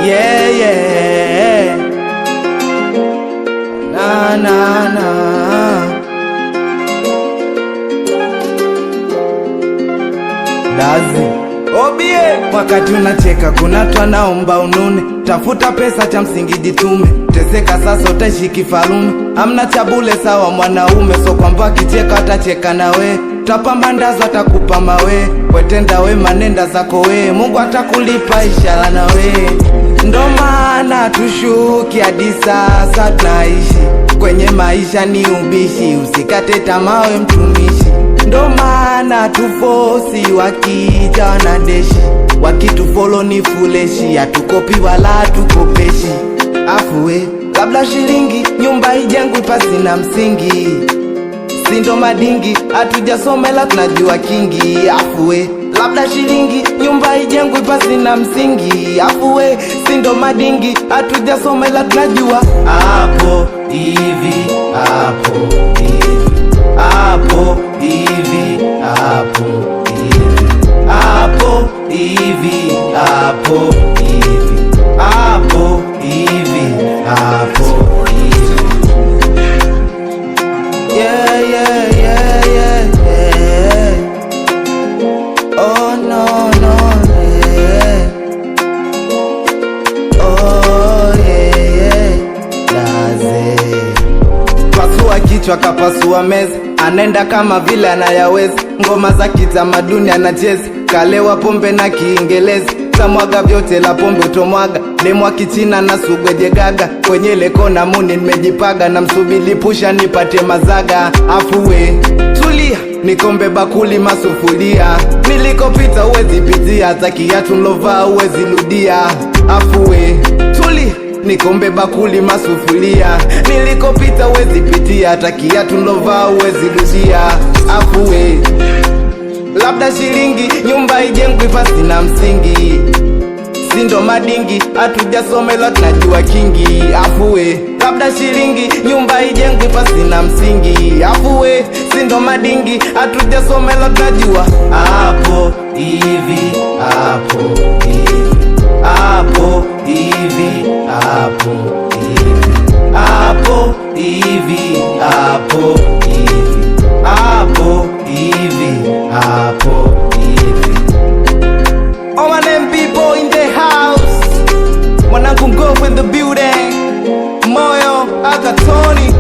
Yeah, yeah. Na na na. Dazi Obie, wakati unacheka kuna twa naomba unune, tafuta pesa cha msingi jitume, teseka sasa utaishi kifalume, amna chabule sawa mwanaume, so kwamba kicheka atacheka na we, tapamba ndazo atakupa mawe, wetenda we manenda zako we, Mungu atakulipa ishara na we, ndo maana tushuki hadi sasa tunaishi, kwenye maisha ni ubishi, usikate tamaa we mtumishi, ndo maana tufosi wakija wanadeshi, wakitufolo ni fuleshi, hatukopi wala hatukopeshi, afuwe kabla shilingi nyumba ijengwi pasi na msingi, sindo madingi hatujasomela tunajua kingi, afuwe labda shilingi nyumba ijengwi pasi na msingi, afuwe sindo madingi hatujasomela tunajua hapo hivi hapo hivi hapo hivi hapo hivi hapo hivi hapo hivi hapo hivi hapo hivi. Yeah, yeah, yeah, yeah, yeah. Oh no, no, yeah. Oh yeah, yeah. Daze pasua kichwa kapasua meza, anenda kama vile anayaweza, ngoma za kitamaduni anacheza, kalewa pombe na Kiingereza, tamwaga vyote la pombe utomwaga, lemwa kichina na sugweje gaga, kwenye leko na muni nimejipaga, na msubili pusha nipate mazaga, afuwe tulia nikombe bakuli masufulia, nilikopita uwezi pitia, hata kiatu nlovaa uwezi ludia, afuwe tulia nikombe bakuli masufulia, nilikopita uwezi pitia, hata kiatu nlovaa uwezi ludia, afuwe labda shilingi nyumba ijengwi pasi na msingi, sindo madingi hatujasomela tunajua kingi, afuwe labda shilingi nyumba ijengwi pasi na msingi, afuwe sindo madingi hatujasomela tunajua hapo hivi hapo hivi hapo hivi hapo hivi hapo hivi hapo hivi hapo hivi hapo hivi. All my name people in the house, mwanangu go with the building, Moyo Agatoni.